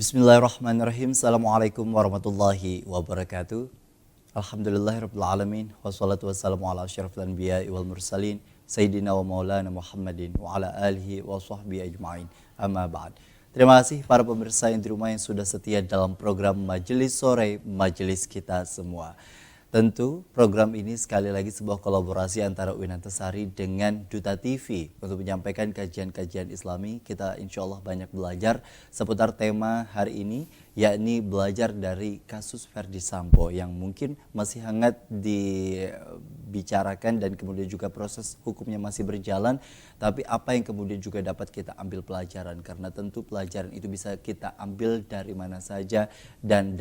Bismillahirrahmanirrahim. Assalamualaikum warahmatullahi wabarakatuh. Alhamdulillahirrabbilalamin. Wassalatu wassalamu ala asyrafil anbiya'i wal mursalin Sayyidina wa maulana Muhammadin wa ala alihi wa sahbihi ajma'in. Amma ba'd. Terima kasih para pemirsa yang di rumah yang sudah setia dalam program Majelis Sore, Majelis Kita Semua. Tentu program ini sekali lagi sebuah kolaborasi antara UIN Antasari dengan Duta TV untuk menyampaikan kajian-kajian Islami. Kita insya Allah banyak belajar seputar tema hari ini, yakni belajar dari kasus Verdi Sambo yang mungkin masih hangat dibicarakan dan kemudian juga proses hukumnya masih berjalan. Tapi apa yang kemudian juga dapat kita ambil pelajaran, karena tentu pelajaran itu bisa kita ambil dari mana saja dan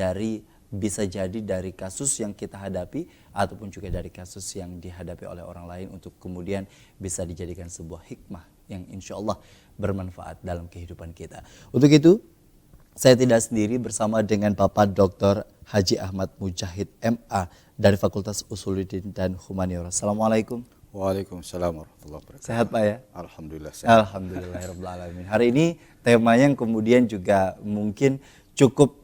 bisa jadi dari kasus yang kita hadapi ataupun juga dari kasus yang dihadapi oleh orang lain untuk kemudian bisa dijadikan sebuah hikmah yang insya Allah bermanfaat dalam kehidupan kita. Untuk itu saya tidak sendiri, bersama dengan Bapak Dr. Haji Ahmad Mujahid MA dari Fakultas Usuluddin dan Humaniora. Assalamualaikum. Waalaikumsalam warahmatullahi wabarakatuh. Sehat Pak ya? Alhamdulillah sehat. Alhamdulillahirrahmanirrahim. Hari ini temanya yang kemudian juga mungkin cukup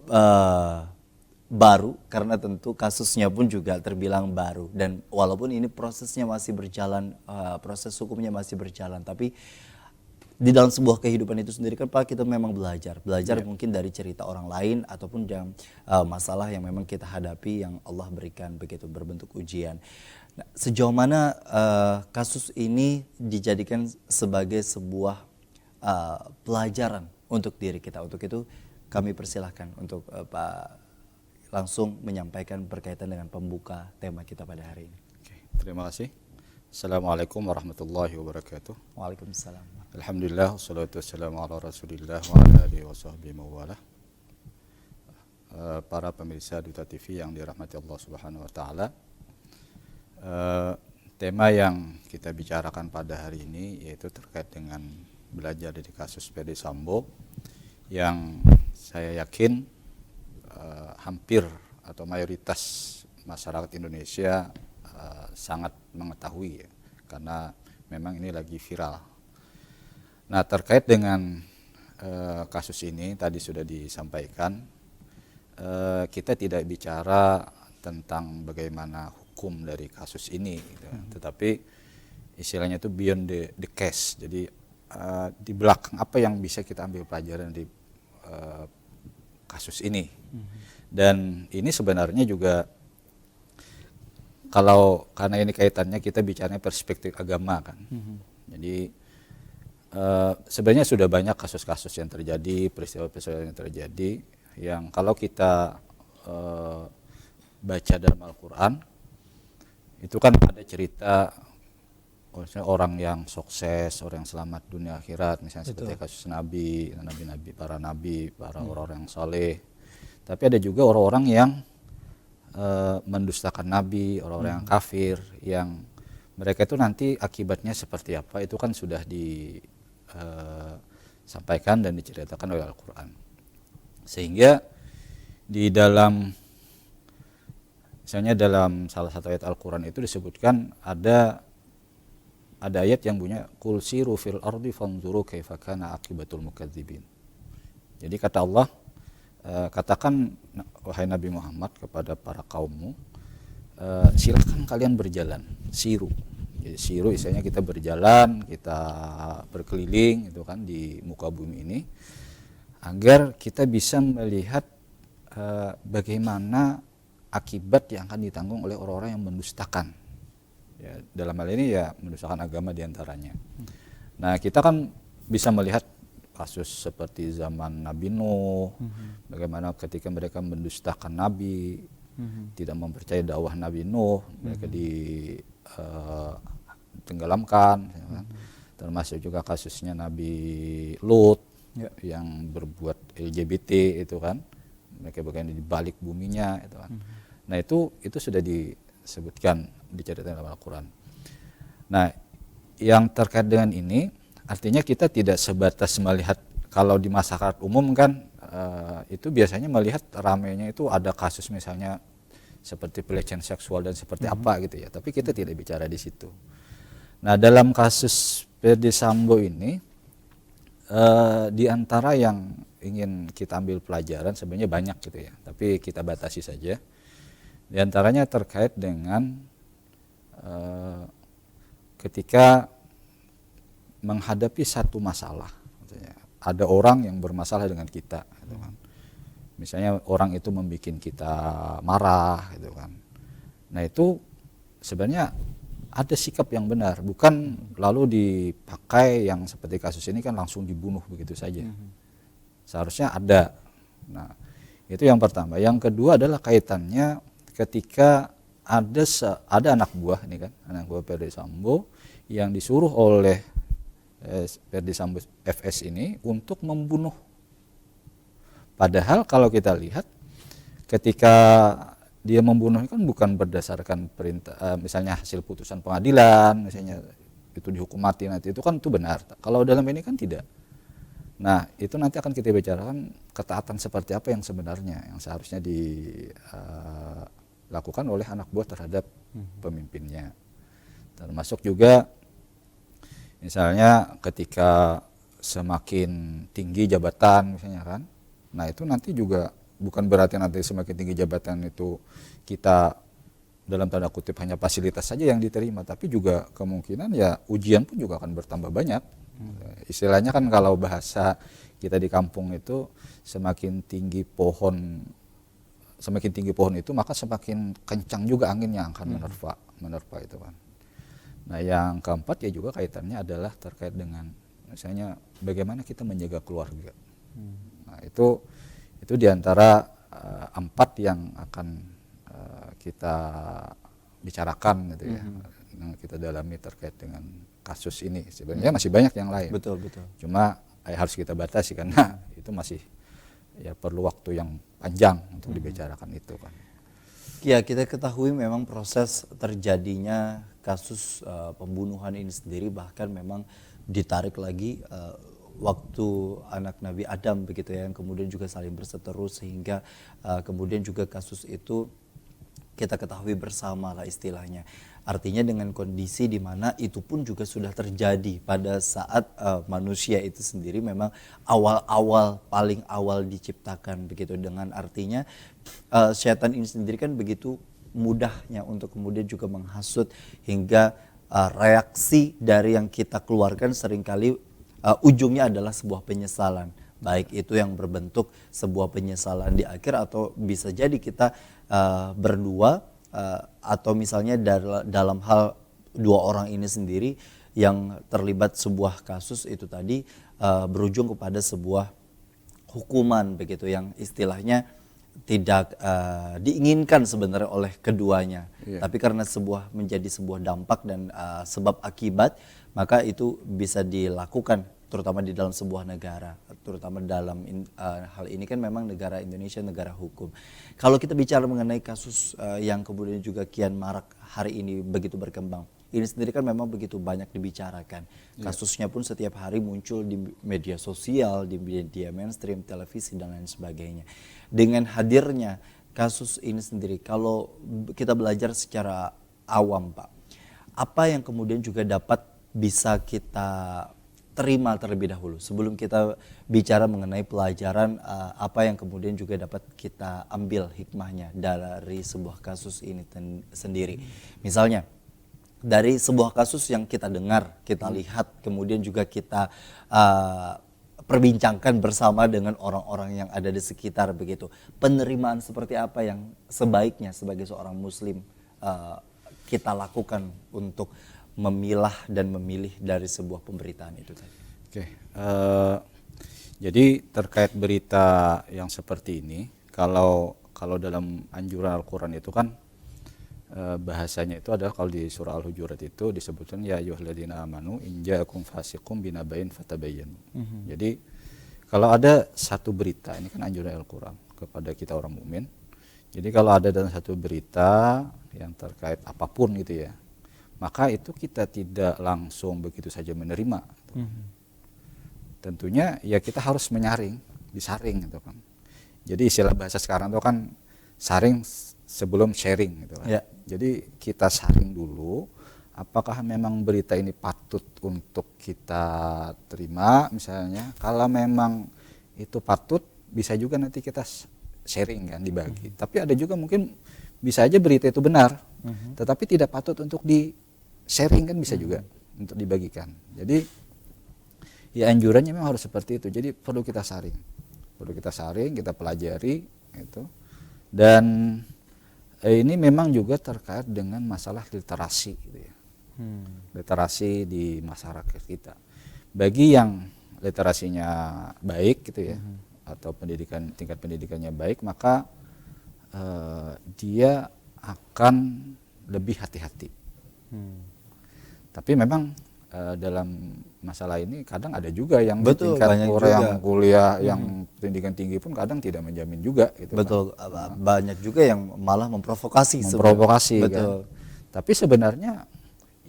baru, karena tentu kasusnya pun juga terbilang baru, dan walaupun ini prosesnya masih berjalan, proses hukumnya masih berjalan, tapi di dalam sebuah kehidupan itu sendiri kan Pak, kita memang belajar mungkin dari cerita orang lain ataupun yang masalah yang memang kita hadapi yang Allah berikan begitu berbentuk ujian. Nah, sejauh mana kasus ini dijadikan sebagai sebuah pelajaran untuk diri kita? Untuk itu kami persilahkan untuk Pak langsung menyampaikan berkaitan dengan pembuka tema kita pada hari ini. Oke, terima kasih. Assalamualaikum warahmatullahi wabarakatuh. Waalaikumsalam. Alhamdulillah, wassalatu wassalamu ala rasulillah wa ala alihi wa sahbihi mawalah. Para pemirsa Duta TV yang dirahmati Allah Subhanahu wa taala. Tema yang kita bicarakan pada hari ini yaitu terkait dengan belajar dari kasus Verdi Sambo, yang saya yakin hampir atau mayoritas masyarakat Indonesia sangat mengetahui ya, karena memang ini lagi viral. Nah, terkait dengan kasus ini tadi sudah disampaikan, kita tidak bicara tentang bagaimana hukum dari kasus ini gitu. Tetapi istilahnya itu beyond the case. Jadi di belakang apa yang bisa kita ambil pelajaran di kasus ini. Dan ini sebenarnya juga karena ini kaitannya kita bicaranya perspektif agama kan. Jadi sebenarnya sudah banyak kasus-kasus yang terjadi, peristiwa-peristiwa yang terjadi, yang kalau kita baca dalam Al-Quran itu kan ada cerita orang yang sukses, orang yang selamat dunia akhirat, misalnya seperti kasus nabi, para nabi, para orang-orang yang saleh. Tapi ada juga orang-orang yang mendustakan nabi, orang-orang yang kafir, yang mereka itu nanti akibatnya seperti apa, itu kan sudah disampaikan dan diceritakan oleh Al-Quran. Sehingga di dalam, misalnya dalam salah satu ayat Al-Quran itu disebutkan ada ayat yang bunyinya qul siru fil ardi fanzuru kaifa kana aqibatul mukadzibin. Jadi kata Allah, katakan wahai Nabi Muhammad kepada para kaummu, silakan kalian berjalan, siru. Jadi siru istilahnya kita berjalan, kita berkeliling itu kan di muka bumi ini, agar kita bisa melihat bagaimana akibat yang akan ditanggung oleh orang-orang yang mendustakan. Ya, dalam hal ini ya mendustakan agama diantaranya. Nah, kita kan bisa melihat kasus seperti zaman Nabi Nuh, bagaimana ketika mereka mendustakan Nabi, tidak mempercayai dakwah Nabi Nuh, mereka ditenggelamkan. Termasuk juga kasusnya Nabi Lut yang berbuat LGBT itu kan, mereka bagian di balik buminya itu kan. Nah, itu sudah disebutkan, diceritakan dalam Al-Quran. Nah, yang terkait dengan ini artinya kita tidak sebatas melihat, kalau di masyarakat umum kan itu biasanya melihat ramainya itu ada kasus misalnya seperti pelecehan seksual dan seperti apa gitu ya, tapi kita tidak bicara di situ. Nah, dalam kasus Verdi Sambo ini Di antara yang ingin kita ambil pelajaran sebenarnya banyak gitu ya, tapi kita batasi saja. Di antaranya terkait dengan ketika menghadapi satu masalah, gitu ya. Ada orang yang bermasalah dengan kita, gitu kan. Misalnya orang itu membuat kita marah, gitu kan. Nah itu sebenarnya ada sikap yang benar, bukan lalu dipakai yang seperti kasus ini kan langsung dibunuh begitu saja. Seharusnya ada. Nah, itu yang pertama. Yang kedua adalah kaitannya ketika ada anak buah ini kan, anak buah Ferdy Sambo yang disuruh oleh Ferdy Sambo FS ini untuk membunuh. Padahal kalau kita lihat ketika dia membunuh kan bukan berdasarkan perintah, misalnya hasil putusan pengadilan, misalnya itu dihukum mati nanti, itu kan itu benar. Kalau dalam ini kan tidak. Nah itu nanti akan kita bicarakan ketaatan seperti apa yang sebenarnya yang seharusnya dilakukan oleh anak buah terhadap pemimpinnya. Termasuk juga misalnya ketika semakin tinggi jabatan misalnya kan, nah itu nanti juga bukan berarti nanti semakin tinggi jabatan itu kita dalam tanda kutip hanya fasilitas saja yang diterima, tapi juga kemungkinan ya ujian pun juga akan bertambah banyak. Istilahnya kan kalau bahasa kita di kampung itu semakin tinggi pohon itu maka semakin kencang juga anginnya akan menerpa itu kan. Nah yang keempat ya juga kaitannya adalah terkait dengan misalnya bagaimana kita menjaga keluarga. Nah itu diantara 4 yang akan kita bicarakan gitu ya, yang kita dalami terkait dengan kasus ini. Sebenarnya masih banyak yang lain. Betul. Cuma harus kita batasi karena itu masih ya perlu waktu yang panjang untuk dibicarakan itu kan. Ya kita ketahui memang proses terjadinya kasus pembunuhan ini sendiri bahkan memang ditarik lagi waktu anak Nabi Adam begitu ya, yang kemudian juga saling berseteru sehingga kemudian juga kasus itu kita ketahui bersama lah istilahnya. Artinya dengan kondisi di mana itu pun juga sudah terjadi pada saat manusia itu sendiri memang paling awal diciptakan begitu, dengan artinya syaitan ini sendiri kan begitu mudahnya untuk kemudian juga menghasut hingga reaksi dari yang kita keluarkan seringkali ujungnya adalah sebuah penyesalan, baik itu yang berbentuk sebuah penyesalan di akhir atau bisa jadi kita berdua atau misalnya dalam hal 2 orang ini sendiri yang terlibat sebuah kasus itu tadi berujung kepada sebuah hukuman begitu yang istilahnya tidak diinginkan sebenarnya oleh keduanya, tapi karena menjadi sebuah dampak dan sebab akibat, maka itu bisa dilakukan terutama di dalam sebuah negara, terutama dalam hal ini kan memang negara Indonesia negara hukum. Kalau kita bicara mengenai kasus yang kemudian juga kian marak hari ini begitu berkembang, ini sendiri kan memang begitu banyak dibicarakan. Kasusnya pun setiap hari muncul di media sosial, di media mainstream, televisi dan lain sebagainya. Dengan hadirnya kasus ini sendiri, kalau kita belajar secara awam Pak, apa yang kemudian juga dapat bisa kita terima terlebih dahulu sebelum kita bicara mengenai pelajaran apa yang kemudian juga dapat kita ambil hikmahnya dari sebuah kasus ini sendiri. Misalnya dari sebuah kasus yang kita dengar, kita lihat, kemudian juga kita perbincangkan bersama dengan orang-orang yang ada di sekitar begitu. Penerimaan seperti apa yang sebaiknya sebagai seorang muslim kita lakukan untuk memilah dan memilih dari sebuah pemberitaan itu tadi. Oke, jadi terkait berita yang seperti ini, kalau dalam anjuran Al-Quran itu kan bahasanya itu adalah kalau di surah Al-Hujurat itu disebutkan ya ayyuhalladzina amanu in ja'akum fasiqum binaba'in fatabayyanu. Jadi kalau ada satu berita, ini kan anjuran Al-Quran kepada kita orang mukmin. Jadi kalau ada dalam satu berita yang terkait apapun gitu ya, maka itu kita tidak langsung begitu saja menerima. Tentunya ya kita harus menyaring, disaring gitu kan. Jadi istilah bahasa sekarang itu kan saring sebelum sharing gitu kan. Jadi kita saring dulu apakah memang berita ini patut untuk kita terima misalnya. Kalau memang itu patut, bisa juga nanti kita sharing kan, dibagi. Tapi ada juga mungkin bisa aja berita itu benar, tetapi tidak patut untuk di sharing kan, bisa juga untuk dibagikan. Jadi ya anjurannya memang harus seperti itu. Jadi perlu kita saring, kita pelajari itu. Dan ini memang juga terkait dengan masalah literasi gitu ya. Literasi di masyarakat kita. Bagi yang literasinya baik gitu ya, atau tingkat pendidikannya baik, maka dia akan lebih hati-hati. Tapi memang dalam masalah ini kadang ada juga yang di tingkat yang kuliah yang pendidikan tinggi pun kadang tidak menjamin juga gitu. Betul, banyak juga yang malah memprovokasi kan. Tapi sebenarnya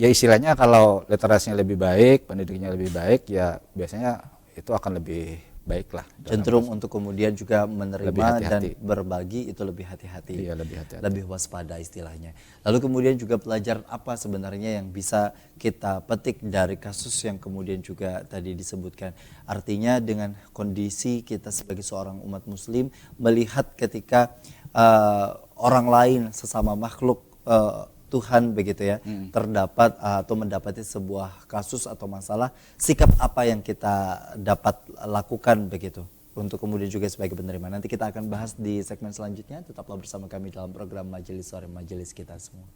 ya istilahnya kalau literasinya lebih baik, pendidikannya lebih baik, ya biasanya itu akan lebih baik lah. Cenderung untuk kemudian juga menerima dan berbagi itu lebih hati-hati. Iya, lebih hati-hati. Lebih waspada istilahnya. Lalu kemudian juga pelajaran apa sebenarnya yang bisa kita petik dari kasus yang kemudian juga tadi disebutkan. Artinya dengan kondisi kita sebagai seorang umat muslim melihat ketika orang lain sesama makhluk Tuhan begitu ya, terdapat atau mendapati sebuah kasus atau masalah, sikap apa yang kita dapat lakukan begitu untuk kemudian juga sebagai penerima. Nanti kita akan bahas di segmen selanjutnya. Tetaplah bersama kami dalam program Majelis Sore, Majelis Kita Semua.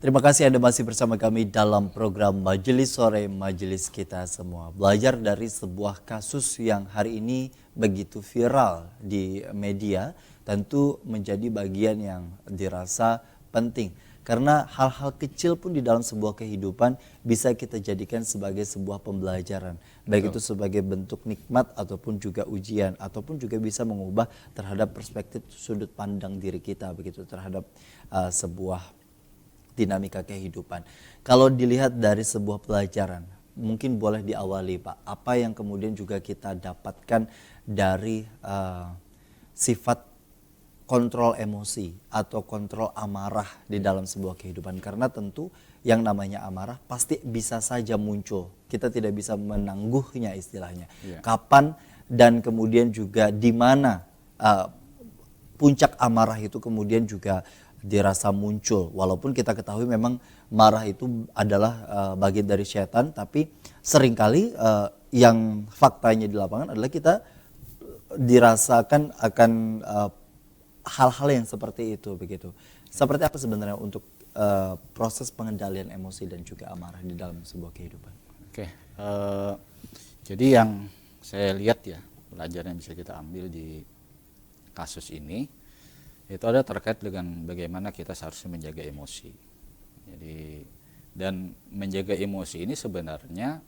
Terima kasih Anda masih bersama kami dalam program Majelis Sore, Majelis Kita Semua. Belajar dari sebuah kasus yang hari ini begitu viral di media tentu menjadi bagian yang dirasa penting. Karena hal-hal kecil pun di dalam sebuah kehidupan bisa kita jadikan sebagai sebuah pembelajaran. Baik itu sebagai bentuk nikmat ataupun juga ujian. Ataupun juga bisa mengubah terhadap perspektif sudut pandang diri kita begitu terhadap sebuah dinamika kehidupan. Kalau dilihat dari sebuah pelajaran, mungkin boleh diawali Pak, apa yang kemudian juga kita dapatkan dari sifat kontrol emosi atau kontrol amarah di dalam sebuah kehidupan. Karena tentu yang namanya amarah pasti bisa saja muncul, kita tidak bisa menangguhnya istilahnya. Kapan dan kemudian juga di mana puncak amarah itu kemudian juga dirasa muncul, walaupun kita ketahui memang marah itu adalah bagian dari setan, tapi seringkali yang faktanya di lapangan adalah kita dirasakan akan hal-hal yang seperti itu begitu. Seperti apa sebenarnya untuk proses pengendalian emosi dan juga amarah di dalam sebuah kehidupan? Oke, jadi yang saya lihat ya, pelajaran yang bisa kita ambil di kasus ini itu ada terkait dengan bagaimana kita seharusnya menjaga emosi. Jadi dan menjaga emosi ini sebenarnya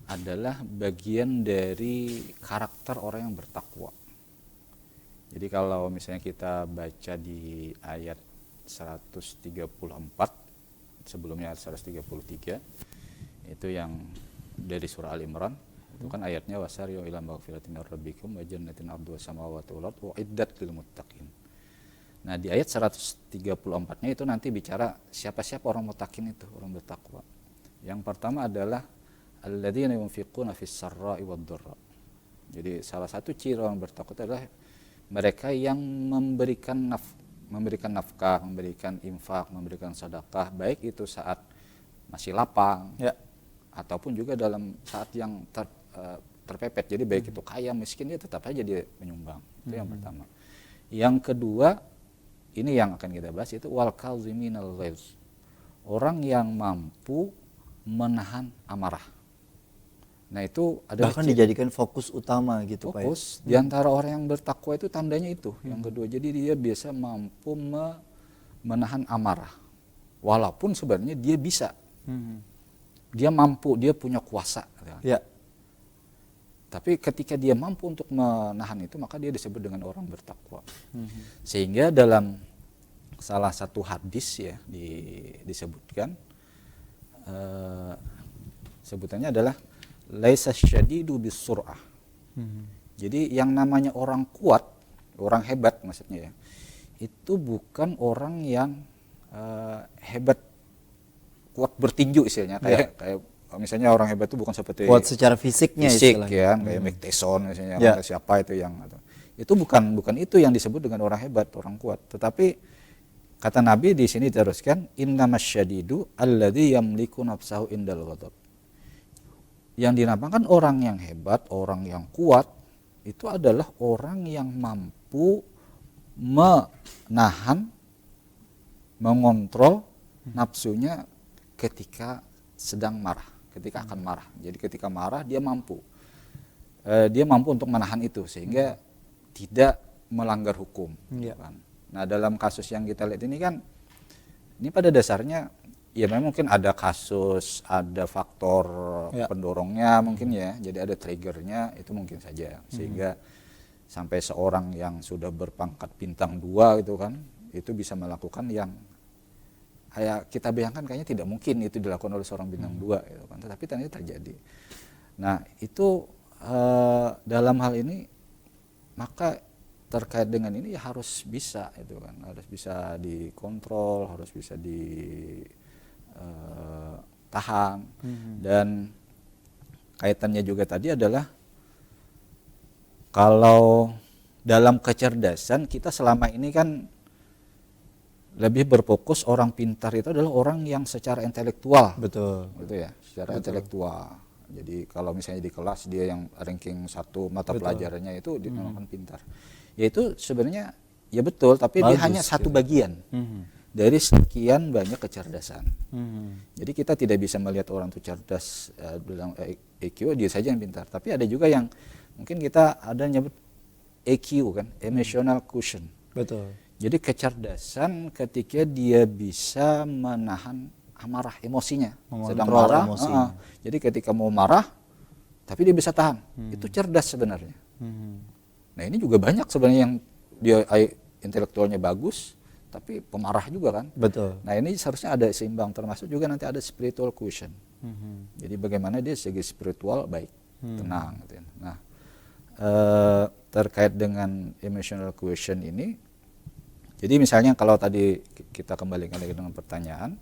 adalah bagian dari karakter orang yang bertakwa. Jadi kalau misalnya kita baca di ayat 134, sebelumnya ayat 133, itu yang dari surah Al-Imran, itu kan ayatnya wasari'u ila maghfiratin mir rabbikum wa jannatin 'arduha samawati wal ardu uiddat lil muttaqin. Nah di ayat 134-nya itu nanti bicara siapa-siapa orang muttaqin itu, orang bertakwa. Yang pertama adalah alladzina yunfiquna fis sarra'i wad dharra. Jadi salah satu ciri orang bertakwa itu adalah mereka yang memberikan nafkah, memberikan infak, memberikan sedekah, baik itu saat masih lapang ataupun juga dalam saat yang terpepet. Jadi baik itu kaya miskin, dia tetap aja dia menyumbang. Itu yang pertama. Yang kedua, ini yang akan kita bahas, itu wal kaziminal ghaiz. Orang yang mampu menahan amarah. Nah itu adalah bahkan dijadikan fokus utama gitu Pak. Fokus di antara orang yang bertakwa itu tandanya itu. Yang kedua, jadi dia biasa mampu menahan amarah. Walaupun sebenarnya dia bisa. Dia mampu, dia punya kuasa. Ya. Tapi ketika dia mampu untuk menahan itu, maka dia disebut dengan orang bertakwa. Sehingga dalam salah satu hadis ya di disebutkan sebutannya adalah laisa syadidu bisur'ah. Jadi yang namanya orang kuat, orang hebat maksudnya ya, itu bukan orang yang hebat kuat bertinju istilahnya, kayak misalnya orang hebat itu bukan seperti kuat secara fisiknya fisik istilahnya. ya, kayak Mike Tyson misalnya, Ya. siapa itu yang itu bukan itu yang disebut dengan orang hebat, orang kuat. Tetapi kata Nabi di sini diteruskan, innamasyadidu alladzi yamliku nafsahu indal ghadab. Yang dinamakan orang yang hebat, orang yang kuat, itu adalah orang yang mampu menahan, mengontrol nafsunya ketika sedang marah, ketika akan marah. Jadi ketika marah dia mampu untuk menahan itu sehingga tidak melanggar hukum. Iya. Kan. Nah dalam kasus yang kita lihat ini kan, ini pada dasarnya ya memang mungkin ada kasus, ada faktor pendorongnya mungkin ya, jadi ada triggernya, itu mungkin saja sehingga sampai seorang yang sudah berpangkat bintang 2 gitu kan, itu bisa melakukan yang kayak kita bayangkan kayaknya tidak mungkin itu dilakukan oleh seorang bintang 2 gitu kan, tetapi ternyata terjadi. Nah itu dalam hal ini maka terkait dengan ini ya harus bisa itu kan, harus bisa dikontrol, harus bisa tahan. Dan kaitannya juga tadi adalah kalau dalam kecerdasan kita selama ini kan lebih berfokus orang pintar itu adalah orang yang secara intelektual. Betul. Gitu ya, secara intelektual. Jadi kalau misalnya di kelas dia yang ranking 1 mata pelajarannya itu dinamakan pintar. Ya itu sebenarnya ya betul, tapi bagus, dia hanya satu bagian dari sekian banyak kecerdasan. Jadi kita tidak bisa melihat orang itu cerdas bilang EQ dia saja yang pintar, tapi ada juga yang mungkin kita ada nyebut EQ kan, emotional quotient. Betul. Jadi kecerdasan ketika dia bisa menahan amarah emosinya, sedang marah. Jadi ketika mau marah, tapi dia bisa tahan, itu cerdas sebenarnya. Nah ini juga banyak sebenarnya yang dia intelektualnya bagus, tapi pemarah juga kan. Betul. Nah ini seharusnya ada seimbang, termasuk juga nanti ada spiritual quotient. Jadi bagaimana dia segi spiritual baik, tenang. Gitu ya. Nah terkait dengan emotional quotient ini, jadi misalnya kalau tadi kita kembalikan lagi dengan pertanyaan,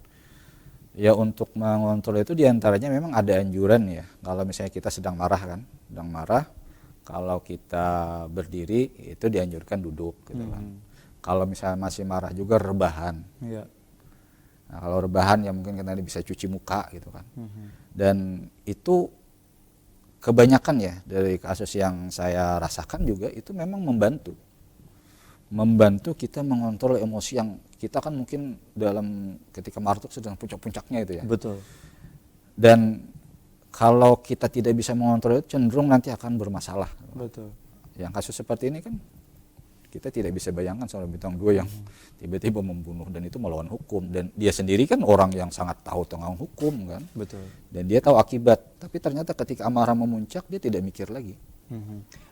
ya untuk mengontrol itu diantaranya memang ada anjuran ya. Kalau misalnya kita sedang marah kan, kalau kita berdiri itu dianjurkan duduk gitu kan. Kalau misalnya masih marah juga rebahan. Iya. Nah, kalau rebahan ya mungkin kita bisa cuci muka gitu kan. Dan itu kebanyakan ya dari kasus yang saya rasakan juga itu memang membantu kita mengontrol emosi yang kita kan mungkin dalam ketika marah itu sedang puncak-puncaknya itu ya. Betul. Dan kalau kita tidak bisa mengontrol itu cenderung nanti akan bermasalah. Betul. Yang kasus seperti ini kan kita tidak bisa bayangkan seorang bintang 2 yang tiba-tiba membunuh dan itu melawan hukum, dan dia sendiri kan orang yang sangat tahu tentang hukum kan. Betul. Dan dia tahu akibat, tapi ternyata ketika amarah memuncak dia tidak mikir lagi.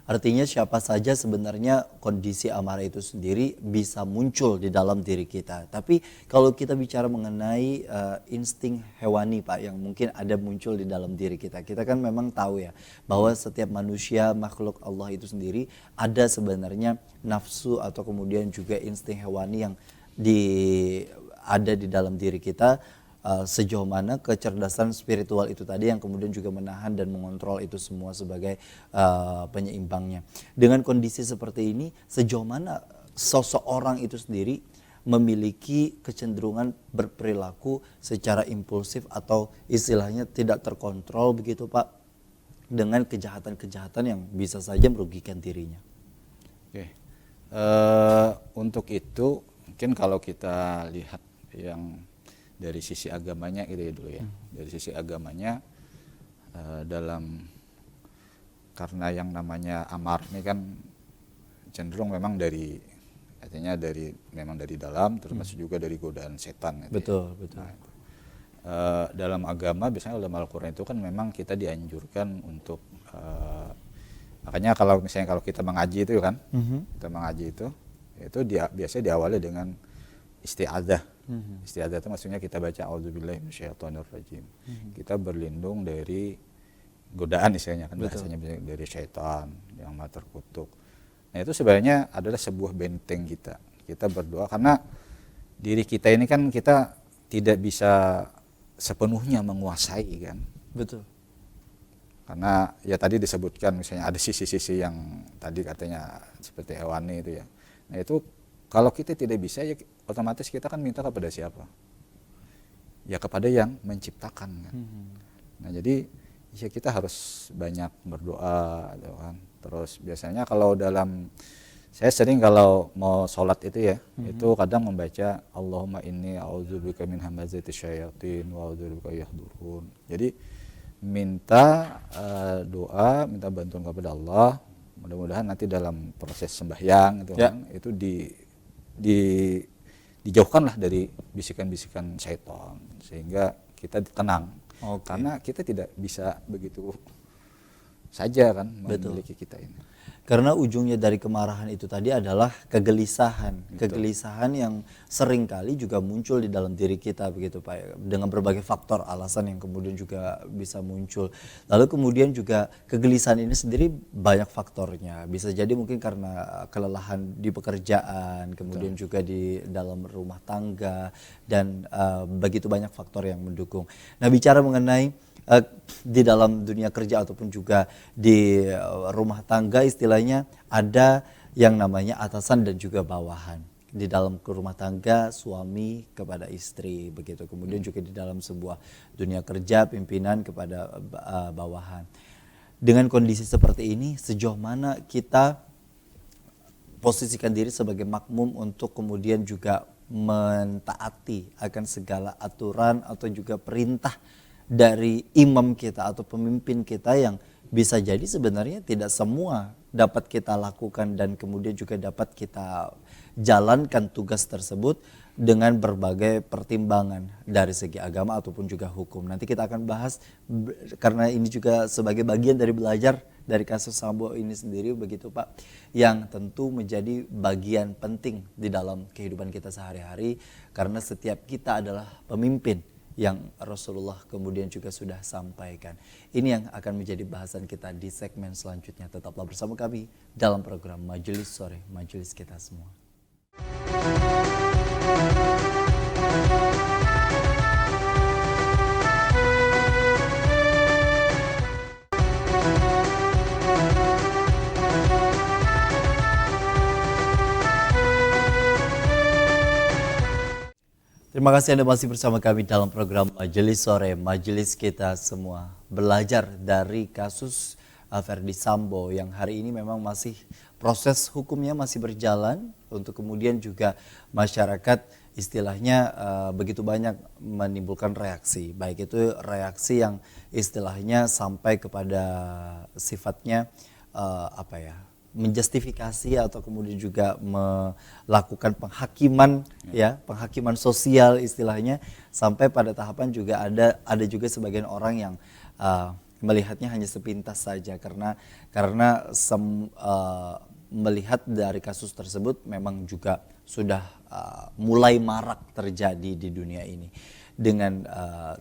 Artinya siapa saja sebenarnya kondisi amarah itu sendiri bisa muncul di dalam diri kita. Tapi kalau kita bicara mengenai insting hewani Pak yang mungkin ada muncul di dalam diri kita. Kita kan memang tahu ya bahwa setiap manusia makhluk Allah itu sendiri ada sebenarnya nafsu atau kemudian juga insting hewani yang ada di dalam diri kita. Sejauh mana kecerdasan spiritual itu tadi yang kemudian juga menahan dan mengontrol itu semua sebagai penyeimbangnya. Dengan kondisi seperti ini, sejauh mana seseorang itu sendiri memiliki kecenderungan berperilaku secara impulsif atau istilahnya tidak terkontrol begitu Pak, dengan kejahatan-kejahatan yang bisa saja merugikan dirinya. Oke. Untuk itu mungkin kalau kita lihat yang dari sisi agamanya gitu ya dulu ya. Dari sisi agamanya karena yang namanya amar ini kan cenderung memang memang dari dalam, termasuk juga dari godaan setan gitu. Betul, ya. Betul. Nah, dalam agama biasanya dalam Al-Qur'an itu kan memang kita dianjurkan untuk makanya kalau kita mengaji itu kan, kita mengaji itu biasanya diawali dengan isti'adzah. Isti'adzah itu maksudnya kita baca auzubillahi minasyaitonirrajim. Kita berlindung dari godaan istilahnya kan, bahasanya dari syaitan yang maha terkutuk. Nah, itu sebenarnya adalah sebuah benteng kita. Kita berdoa karena diri kita ini kan kita tidak bisa sepenuhnya menguasai kan. Betul. Karena ya tadi disebutkan misalnya ada sisi-sisi yang tadi katanya seperti hewani itu ya. Nah, itu kalau kita tidak bisa ya otomatis kita kan minta kepada siapa? Ya kepada yang menciptakan kan. Nah, jadi ya kita harus banyak berdoa gitu kan. Terus biasanya kalau saya sering kalau mau sholat itu ya, itu kadang membaca Allahumma inni a'udzubika min hamazati syayatin wa a'udzubika yahdurun. Jadi minta doa, minta bantuan kepada Allah. Mudah-mudahan nanti dalam proses sembahyang gitu kan, itu dijauhkanlah dari bisikan-bisikan syaitan sehingga kita tenang. Karena kita tidak bisa begitu saja kan memiliki kita ini. Karena ujungnya dari kemarahan itu tadi adalah kegelisahan. Kegelisahan yang seringkali juga muncul di dalam diri kita begitu Pak. Dengan berbagai faktor alasan yang kemudian juga bisa muncul. Lalu kemudian juga kegelisahan ini sendiri banyak faktornya. Bisa jadi mungkin karena kelelahan di pekerjaan, kemudian juga di dalam rumah tangga, dan begitu banyak faktor yang mendukung. Nah, bicara mengenai di dalam dunia kerja ataupun juga di rumah tangga, istilahnya ada yang namanya atasan dan juga bawahan. Di dalam rumah tangga suami kepada istri begitu, kemudian juga di dalam sebuah dunia kerja pimpinan kepada bawahan. Dengan kondisi seperti ini, sejauh mana kita posisikan diri sebagai makmum untuk kemudian juga mentaati akan segala aturan atau juga perintah dari imam kita atau pemimpin kita yang bisa jadi sebenarnya tidak semua dapat kita lakukan dan kemudian juga dapat kita jalankan tugas tersebut dengan berbagai pertimbangan dari segi agama ataupun juga hukum. Nanti kita akan bahas karena ini juga sebagai bagian dari belajar dari kasus Sambo ini sendiri begitu Pak, yang tentu menjadi bagian penting di dalam kehidupan kita sehari-hari karena setiap kita adalah pemimpin yang Rasulullah kemudian juga sudah sampaikan. Ini yang akan menjadi bahasan kita di segmen selanjutnya. Tetaplah bersama kami dalam program Majelis Sore, Majelis Kita Semua. Terima kasih Anda masih bersama kami dalam program Majelis Sore, Majelis Kita Semua. Belajar dari kasus Verdi Sambo yang hari ini memang masih proses hukumnya masih berjalan, untuk kemudian juga masyarakat istilahnya begitu banyak menimbulkan reaksi. Baik itu reaksi yang istilahnya sampai kepada sifatnya menjustifikasi atau kemudian juga melakukan penghakiman penghakiman sosial istilahnya, sampai pada tahapan juga ada juga sebagian orang yang melihatnya hanya sepintas saja karena melihat dari kasus tersebut memang juga sudah mulai marak terjadi di dunia ini dengan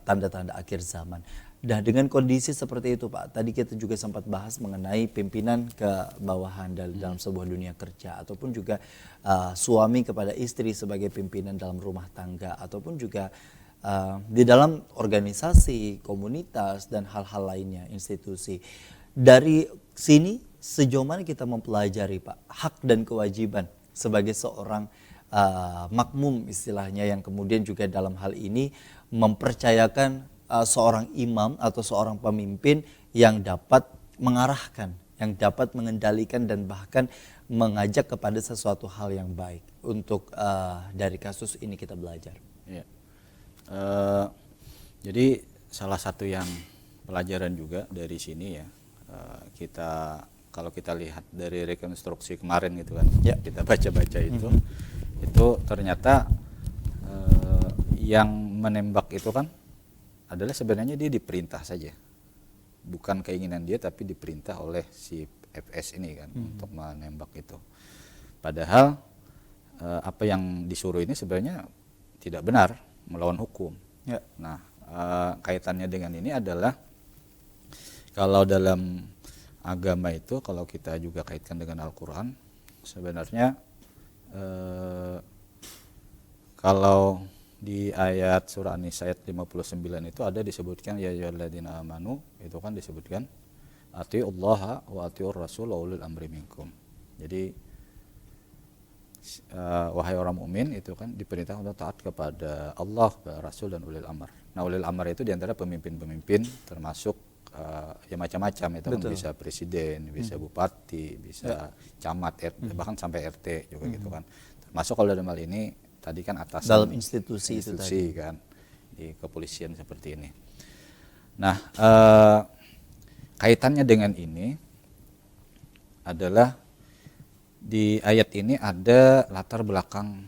tanda-tanda akhir zaman. Nah, dengan kondisi seperti itu Pak, tadi kita juga sempat bahas mengenai pimpinan ke bawahan dalam sebuah dunia kerja, ataupun juga suami kepada istri sebagai pimpinan dalam rumah tangga, ataupun juga di dalam organisasi, komunitas, dan hal-hal lainnya, institusi. Dari sini sejauh mana kita mempelajari Pak hak dan kewajiban sebagai seorang makmum istilahnya, yang kemudian juga dalam hal ini mempercayakan seorang imam atau seorang pemimpin yang dapat mengarahkan, yang dapat mengendalikan dan bahkan mengajak kepada sesuatu hal yang baik. Untuk dari kasus ini kita belajar. Ya. Jadi salah satu yang pelajaran juga dari sini ya, kalau kita lihat dari rekonstruksi kemarin gitu kan, kita baca-baca itu ternyata yang menembak itu kan adalah sebenarnya dia diperintah saja, bukan keinginan dia, tapi diperintah oleh si FS ini kan untuk menembak itu. Padahal apa yang disuruh ini sebenarnya tidak benar, melawan hukum. Ya. Nah, kaitannya dengan ini adalah kalau dalam agama itu, kalau kita juga kaitkan dengan Al-Quran, sebenarnya kalau di ayat surah An-Nisa ayat 59 itu ada disebutkan ya ayyuhalladzina amanu, itu kan disebutkan atiullaha wa atiur rasul wa ulil amri minkum. Jadi wahai orang mukmin itu kan diperintah untuk taat kepada Allah, Rasul dan ulil amr. Nah, ulil amr itu diantara pemimpin-pemimpin, termasuk ya macam-macam itu kan, bisa presiden, bisa bupati, bisa camat, bahkan sampai RT juga gitu kan. Termasuk kalau dalam hal ini tadi kan atasan Dalam institusi itu tadi. kan, di kepolisian seperti ini. Nah, kaitannya dengan ini adalah di ayat ini ada latar belakang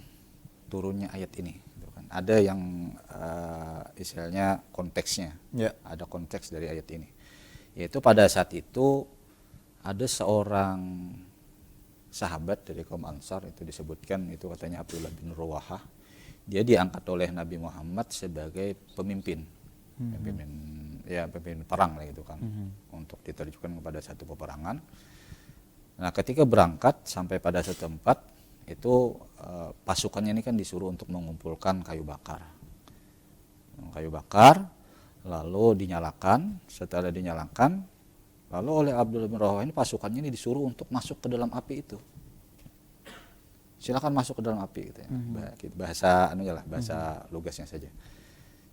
turunnya ayat ini, gitu kan. Ada yang istilahnya konteksnya, ada konteks dari ayat ini, yaitu pada saat itu ada seorang sahabat dari kaum Ansar, itu disebutkan, itu katanya Abdullah bin Ruwahah. Dia diangkat oleh Nabi Muhammad sebagai pemimpin, pemimpin perang lah gitu kan, untuk diterjunkan kepada satu peperangan. Nah, ketika berangkat sampai pada satu tempat itu pasukannya ini kan disuruh untuk mengumpulkan kayu bakar. Kayu bakar lalu dinyalakan, setelah dinyalakan lalu oleh Abdullah bin Rawah ini pasukannya ini disuruh untuk masuk ke dalam api itu. Silakan masuk ke dalam api gitu ya. Bahasa bahasa lugasnya saja.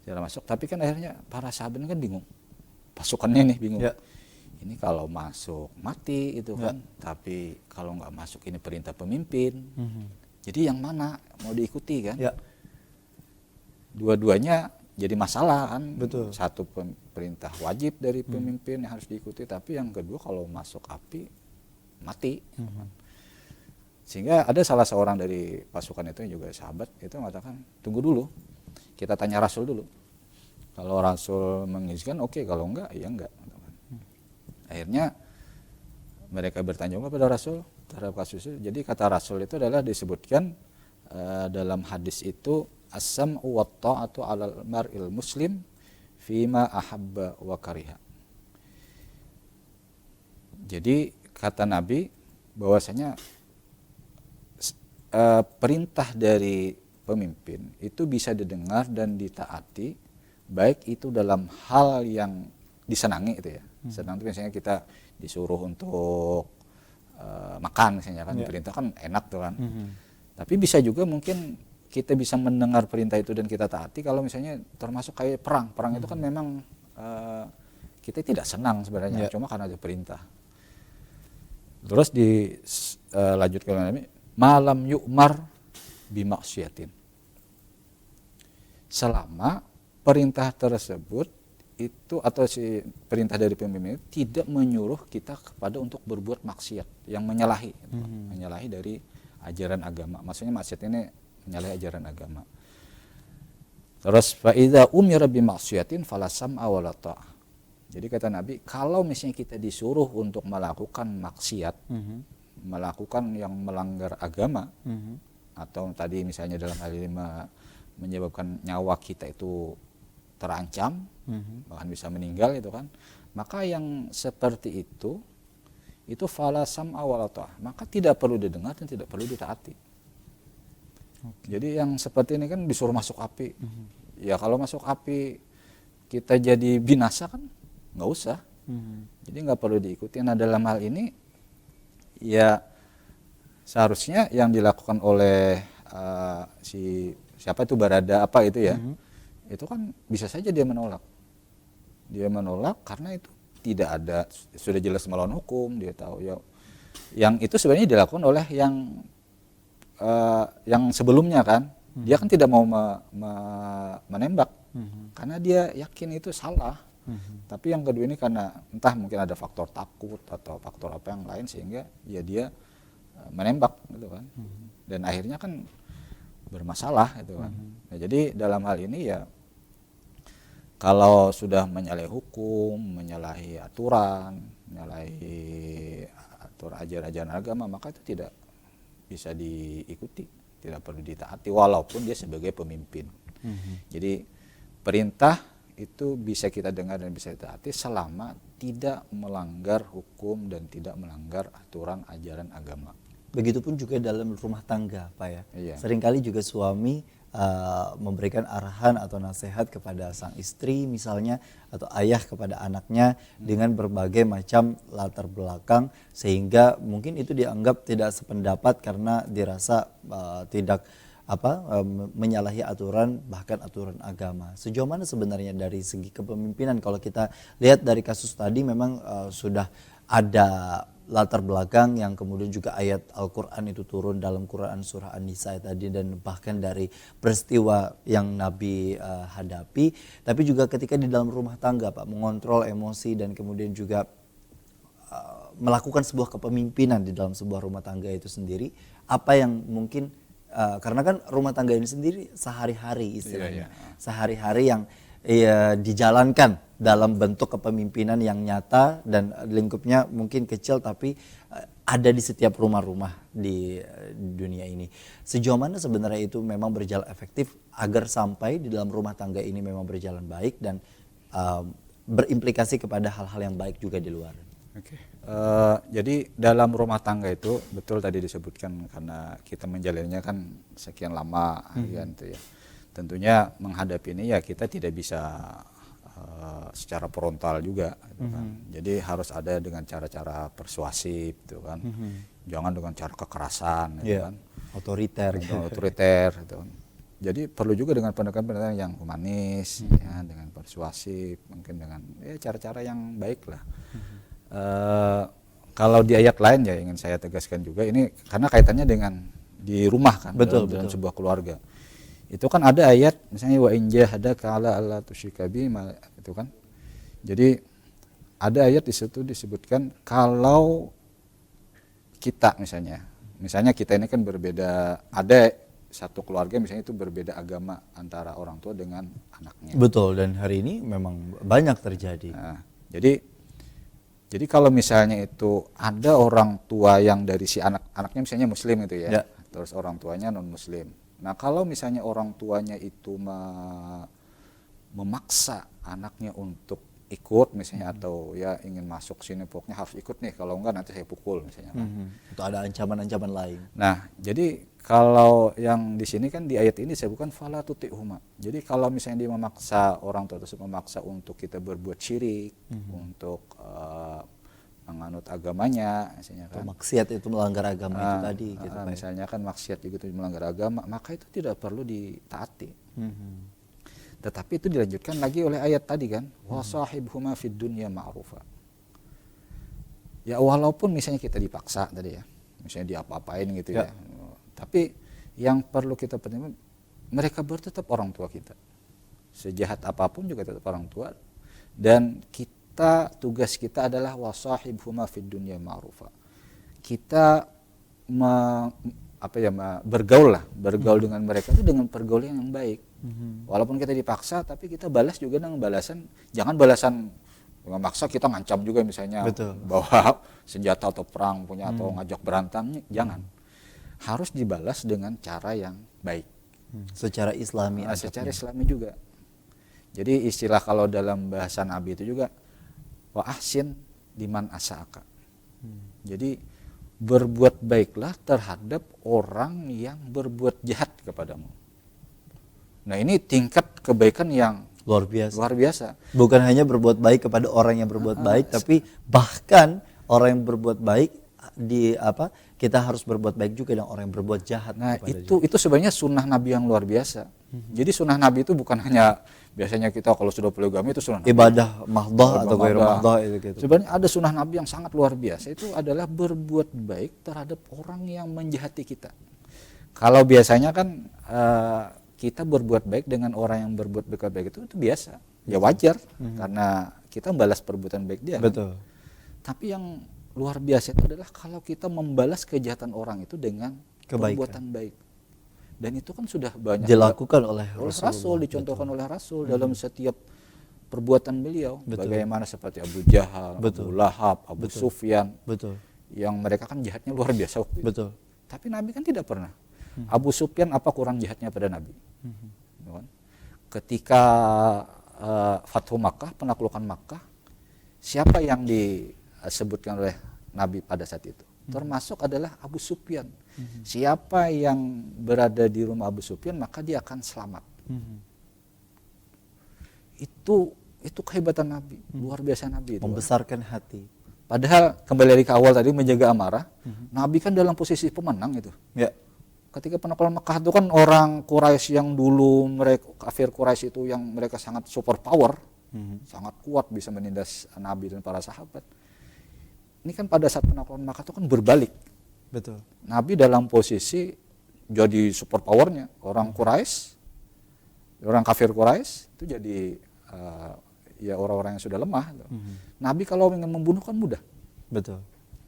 Silakan masuk, tapi kan akhirnya para sahabat ini kan bingung. Pasukannya ini bingung. Ini kalau masuk mati itu kan, tapi kalau nggak masuk ini perintah pemimpin. Jadi yang mana mau diikuti kan? Dua-duanya jadi masalah kan. Betul. Satu perintah wajib dari pemimpin yang harus diikuti, tapi yang kedua kalau masuk api mati. Sehingga ada salah seorang dari pasukan itu juga sahabat itu mengatakan, tunggu dulu, kita tanya Rasul dulu. Kalau Rasul mengizinkan oke, kalau enggak ya enggak. Akhirnya mereka bertanya kepada Rasul terhadap kasus itu. Jadi kata Rasul itu adalah disebutkan dalam hadis itu as-sam'u wa ta'atu 'alal mar'il muslim fima ahabba wa kariha. Jadi kata Nabi bahwasanya perintah dari pemimpin itu bisa didengar dan ditaati, baik itu dalam hal yang disenangi itu ya. Senang itu misalnya kita disuruh untuk makan misalnya kan, perintah kan enak tuh kan. Tapi bisa juga mungkin kita bisa mendengar perintah itu dan kita taati kalau misalnya termasuk kayak perang. Perang itu kan memang kita tidak senang sebenarnya, cuma karena ada perintah. Terus dilanjutkan oleh Nabi, malam yu'mar bimaksiatin. Selama perintah tersebut itu atau si perintah dari pemimpin itu tidak menyuruh kita kepada untuk berbuat maksiat yang menyalahi, menyalahi dari ajaran agama. Maksudnya maksiat ini menyalahi ajaran agama. Terus fa idza umira bimaksiatin fala sam'a wala ta'ah. Jadi kata Nabi, kalau misalnya kita disuruh untuk melakukan maksiat, melakukan yang melanggar agama, atau tadi misalnya dalam hal ini menyebabkan nyawa kita itu terancam, bahkan bisa meninggal itu kan, maka yang seperti itu fala sam'a wala ta'ah, maka tidak perlu didengar dan tidak perlu ditaati. Jadi yang seperti ini kan disuruh masuk api, ya kalau masuk api kita jadi binasa kan nggak usah, jadi nggak perlu diikuti. Nah dalam hal ini ya seharusnya yang dilakukan oleh siapa itu Barada apa itu ya, itu kan bisa saja dia menolak karena itu tidak ada, sudah jelas melawan hukum, dia tahu ya yang itu sebenarnya dilakukan oleh yang sebelumnya kan, dia kan tidak mau menembak karena dia yakin itu salah. Tapi yang kedua ini karena entah mungkin ada faktor takut atau faktor apa yang lain sehingga ya dia menembak gitu kan, dan akhirnya kan bermasalah gitu kan. Nah, jadi dalam hal ini ya kalau sudah menyalahi hukum, menyalahi aturan, menyalahi aturan ajaran agama, maka itu tidak bisa diikuti, tidak perlu ditaati walaupun dia sebagai pemimpin. Jadi perintah itu bisa kita dengar dan bisa ditaati selama tidak melanggar hukum dan tidak melanggar aturan ajaran agama. Begitupun juga dalam rumah tangga, Pak ya. Iya. Seringkali juga suami memberikan arahan atau nasihat kepada sang istri misalnya, atau ayah kepada anaknya dengan berbagai macam latar belakang, sehingga mungkin itu dianggap tidak sependapat karena dirasa tidak menyalahi aturan, bahkan aturan agama. Sejauh mana sebenarnya dari segi kepemimpinan, kalau kita lihat dari kasus tadi memang sudah ada latar belakang yang kemudian juga ayat Al-Quran itu turun dalam Quran surah An-Nisa tadi, dan bahkan dari peristiwa yang Nabi hadapi, tapi juga ketika di dalam rumah tangga, Pak, mengontrol emosi dan kemudian juga melakukan sebuah kepemimpinan di dalam sebuah rumah tangga itu sendiri, apa yang mungkin karena kan rumah tangga ini sendiri sehari-hari istilahnya, sehari-hari yang dijalankan dalam bentuk kepemimpinan yang nyata dan lingkupnya mungkin kecil tapi ada di setiap rumah-rumah di dunia ini. Sejauh mana sebenarnya itu memang berjalan efektif agar sampai di dalam rumah tangga ini memang berjalan baik dan berimplikasi kepada hal-hal yang baik juga di luar. Jadi dalam rumah tangga itu betul tadi disebutkan, karena kita menjalannya kan sekian lama gitu ya. Tentunya menghadapi ini ya kita tidak bisa secara frontal juga gitu kan. Jadi harus ada dengan cara-cara persuasif gitu kan. Jangan dengan cara kekerasan gitu kan. Otoriter gitu kan. Jadi perlu juga dengan pendekatan-pendekatan yang humanis ya, dengan persuasif, mungkin dengan cara-cara yang baik lah. Kalau di ayat lain ya ingin saya tegaskan juga, ini karena kaitannya dengan di rumah kan, dalam sebuah keluarga. Itu kan ada ayat misalnya wa in jahadaka ala alla tusyrika bi, itu kan. Jadi ada ayat di situ disebutkan kalau kita misalnya kita ini kan berbeda, ada satu keluarga misalnya itu berbeda agama antara orang tua dengan anaknya. Betul, dan hari ini memang banyak terjadi. Nah, jadi kalau misalnya itu ada orang tua yang dari si anaknya misalnya muslim itu ya, terus orang tuanya non muslim. Nah kalau misalnya orang tuanya itu memaksa anaknya untuk ikut misalnya, atau ya ingin masuk sini pokoknya harus ikut nih, kalau enggak nanti saya pukul misalnya. Itu ada ancaman-ancaman lain. Nah jadi kalau yang di sini kan di ayat ini saya bukan fala tuti'huma. Jadi kalau misalnya dia memaksa, orang tua tersebut memaksa untuk kita berbuat syirik, untuk menganut agamanya misalnya kan. Maksiat itu melanggar agama itu tadi gitu, misalnya kan maksiat itu melanggar agama, maka itu tidak perlu ditaati. Tetapi itu dilanjutkan lagi oleh ayat tadi kan, wasahibhuma fid dunya ma'rufa. Ya walaupun misalnya kita dipaksa tadi ya, misalnya diapa-apain gitu ya. Tapi yang perlu kita perhatikan, mereka tetap orang tua kita. Sejahat apapun juga tetap orang tua, dan tugas kita adalah wasahibhuma fid dunya ma'rufa. Kita bergaul dengan mereka itu dengan pergaulan yang baik. Walaupun kita dipaksa, tapi kita balas juga dengan balasan, jangan balasan memaksa kita ngancam juga misalnya. Bawa senjata atau perang punya atau ngajak berantem, jangan. Harus dibalas dengan cara yang baik. Secara Islami. Secara Islami juga. Jadi istilah kalau dalam bahasa Nabi itu juga wa ahsin liman asa'aka. Jadi berbuat baiklah terhadap orang yang berbuat jahat kepadamu. Nah ini tingkat kebaikan yang luar biasa. Bukan hanya berbuat baik kepada orang yang berbuat baik, tapi bahkan orang yang berbuat baik kita harus berbuat baik juga dengan orang yang berbuat jahat. Nah itu sebenarnya sunnah Nabi yang luar biasa. Jadi sunnah Nabi itu bukan hanya biasanya kita kalau sudah poligami itu sunnah ibadah mahdoh atau ghairu mahdoh itu gitu. Sebenarnya ada sunnah Nabi yang sangat luar biasa, itu adalah berbuat baik terhadap orang yang menjahati kita. Kalau biasanya kan kita berbuat baik dengan orang yang berbuat baik itu biasa, ya wajar, karena kita membalas perbuatan baik dia. Betul. Tapi yang luar biasa itu adalah kalau kita membalas kejahatan orang itu dengan perbuatan baik. Dan itu kan sudah banyak dilakukan oleh Rasul, dicontohkan oleh Rasul dalam setiap perbuatan beliau. Bagaimana seperti Abu Jahal, Abu Lahab, Abu Sufyan, yang mereka kan jahatnya luar biasa waktu itu. Tapi Nabi kan tidak pernah Abu Sufyan apa kurang jahatnya pada Nabi? Gitu kan? Ketika Fathu Makkah, penaklukan Makkah, siapa yang disebutkan oleh Nabi pada saat itu? Termasuk adalah Abu Sufyan. Siapa yang berada di rumah Abu Sufyan maka dia akan selamat. Itu kehebatan Nabi, luar biasa Nabi itu. Membesarkan hati. Padahal kembali lagi ke awal tadi menjaga amarah, Nabi kan dalam posisi pemenang itu. Ya. Ketika penaklukan Makkah itu kan orang Quraisy yang dulu mereka kafir Quraisy itu yang mereka sangat super power, sangat kuat bisa menindas Nabi dan para sahabat. Ini kan pada saat penaklukan Makkah itu kan berbalik. Betul. Nabi dalam posisi jadi super powernya, orang Quraisy, orang kafir Quraisy itu jadi ya orang-orang yang sudah lemah. Nabi kalau ingin membunuh kan mudah. Betul.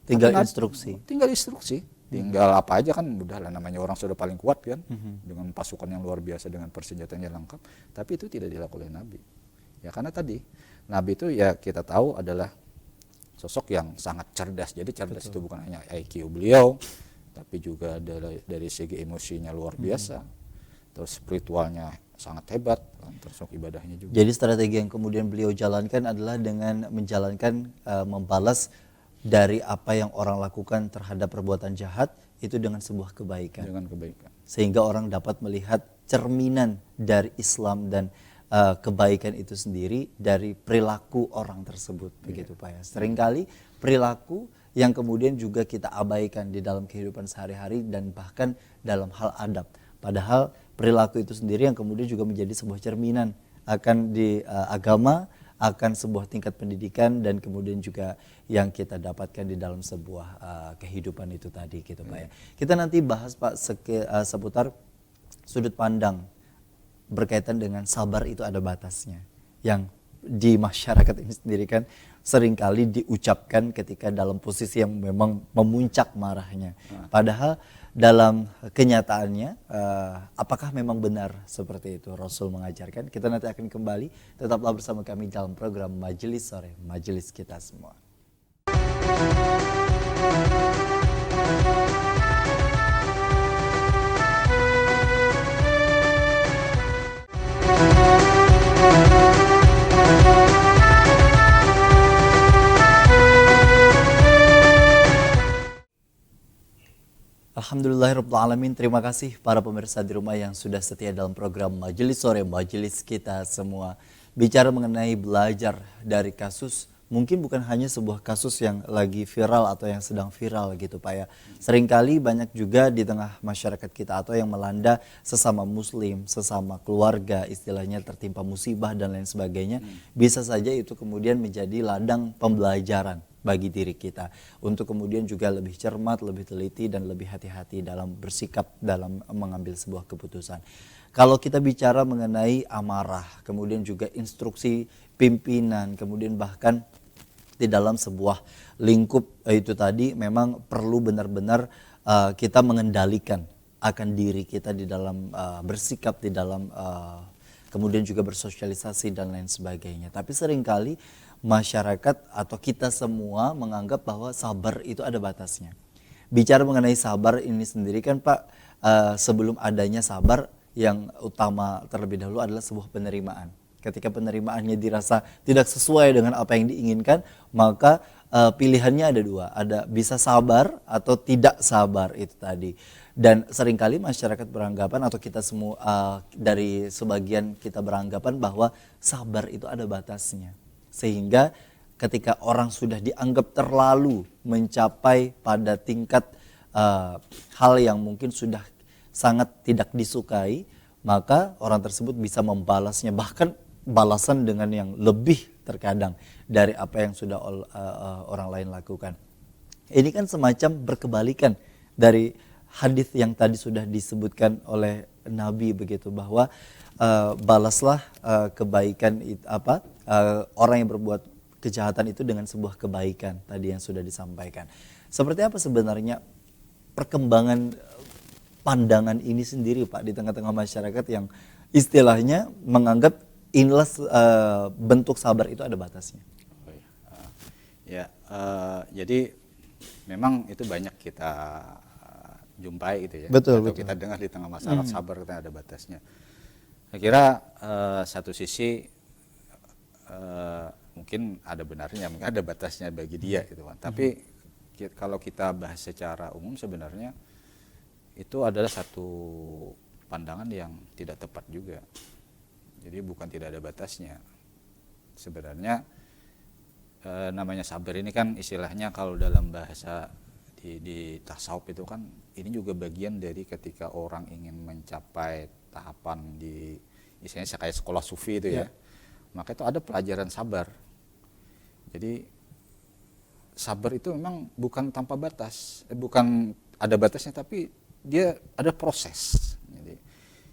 Tinggal Tapi instruksi. Tinggal instruksi. Tinggal apa aja kan mudah lah, namanya orang sudah paling kuat kan, dengan pasukan yang luar biasa, dengan persenjataannya lengkap. Tapi itu tidak dilakukan oleh Nabi. Ya karena tadi Nabi itu ya kita tahu adalah sosok yang sangat cerdas. Jadi cerdas itu bukan hanya IQ beliau, tapi juga dari segi emosinya luar biasa. Terus spiritualnya sangat hebat, termasuk ibadahnya juga. Jadi strategi yang kemudian beliau jalankan adalah dengan menjalankan membalas dari apa yang orang lakukan terhadap perbuatan jahat itu dengan sebuah kebaikan. Dengan kebaikan. Sehingga orang dapat melihat cerminan dari Islam dan kebaikan itu sendiri dari perilaku orang tersebut, begitu Pak ya. Seringkali perilaku yang kemudian juga kita abaikan di dalam kehidupan sehari-hari dan bahkan dalam hal adab. Padahal perilaku itu sendiri yang kemudian juga menjadi sebuah cerminan akan di agama, akan sebuah tingkat pendidikan dan kemudian juga yang kita dapatkan di dalam sebuah kehidupan itu tadi gitu Pak ya. Kita nanti bahas Pak seputar sudut pandang berkaitan dengan sabar itu ada batasnya. Yang di masyarakat ini sendiri kan seringkali diucapkan ketika dalam posisi yang memang memuncak marahnya. Padahal dalam kenyataannya apakah memang benar seperti itu Rasul mengajarkan? Kita nanti akan kembali, tetaplah bersama kami dalam program Majelis Sore, Majelis Kita Semua. Alhamdulillahirrahmanirrahim. Terima kasih para pemirsa di rumah yang sudah setia dalam program Majelis Sore, Majelis Kita Semua. Bicara mengenai belajar dari kasus, mungkin bukan hanya sebuah kasus yang lagi viral atau yang sedang viral gitu Pak ya. Seringkali banyak juga di tengah masyarakat kita atau yang melanda sesama muslim, sesama keluarga, istilahnya tertimpa musibah dan lain sebagainya. Bisa saja itu kemudian menjadi ladang pembelajaran bagi diri kita untuk kemudian juga lebih cermat, lebih teliti dan lebih hati-hati dalam bersikap dalam mengambil sebuah keputusan. Kalau kita bicara mengenai amarah, kemudian juga instruksi pimpinan, kemudian bahkan di dalam sebuah lingkup itu tadi memang perlu benar-benar kita mengendalikan akan diri kita di dalam bersikap, di dalam kemudian juga bersosialisasi dan lain sebagainya. Tapi seringkali masyarakat atau kita semua menganggap bahwa sabar itu ada batasnya. Bicara mengenai sabar ini sendiri kan Pak, sebelum adanya sabar yang utama terlebih dahulu adalah sebuah penerimaan. Ketika penerimaannya dirasa tidak sesuai dengan apa yang diinginkan, maka pilihannya ada dua, ada bisa sabar atau tidak sabar itu tadi. Dan seringkali masyarakat beranggapan atau kita semua dari sebagian kita beranggapan bahwa sabar itu ada batasnya. Sehingga ketika orang sudah dianggap terlalu mencapai pada tingkat hal yang mungkin sudah sangat tidak disukai, maka orang tersebut bisa membalasnya, bahkan balasan dengan yang lebih terkadang dari apa yang sudah orang lain lakukan. Ini kan semacam berkebalikan dari hadis yang tadi sudah disebutkan oleh Nabi begitu, bahwa balaslah kebaikan orang yang berbuat kejahatan itu dengan sebuah kebaikan tadi yang sudah disampaikan. Seperti apa sebenarnya perkembangan pandangan ini sendiri Pak di tengah-tengah masyarakat yang istilahnya menganggap inilah bentuk sabar itu ada batasnya? Jadi memang itu banyak kita jumpai gitu ya. Betul, Atau betul. kita dengar di tengah masalah sabar kita ada batasnya. Saya kira satu sisi mungkin ada benarnya, mungkin ada batasnya bagi dia gitu kan. Tapi kalau kita bahas secara umum sebenarnya itu adalah satu pandangan yang tidak tepat juga. Jadi bukan tidak ada batasnya. Sebenarnya namanya sabar ini kan istilahnya kalau dalam bahasa di tasawuf itu kan ini juga bagian dari ketika orang ingin mencapai tahapan di istilahnya kayak sekolah sufi itu ya. Maka itu ada pelajaran sabar. Jadi sabar itu memang bukan tanpa batas, bukan ada batasnya tapi dia ada proses.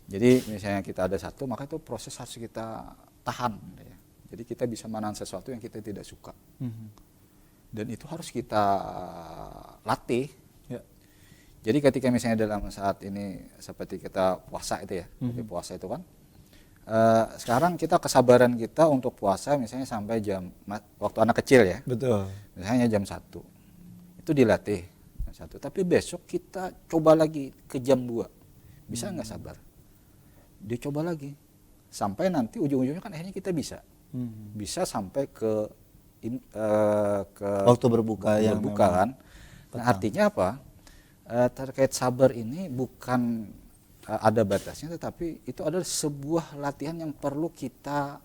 Jadi misalnya kita ada satu, maka itu proses harus kita tahan. Ya. Jadi kita bisa menahan sesuatu yang kita tidak suka. Dan itu harus kita latih. Ya. Jadi ketika misalnya dalam saat ini seperti kita puasa itu ya, seperti puasa itu kan, sekarang kita kesabaran kita untuk puasa misalnya sampai jam, waktu anak kecil ya. Betul. Misalnya jam 1, itu dilatih jam 1. Tapi besok kita coba lagi ke jam 2, bisa nggak sabar? Dia coba lagi sampai nanti ujung-ujungnya kan akhirnya kita bisa sampai ke waktu berbuka yang kan. Nah, artinya apa? Terkait sabar ini bukan ada batasnya, tetapi itu adalah sebuah latihan yang perlu kita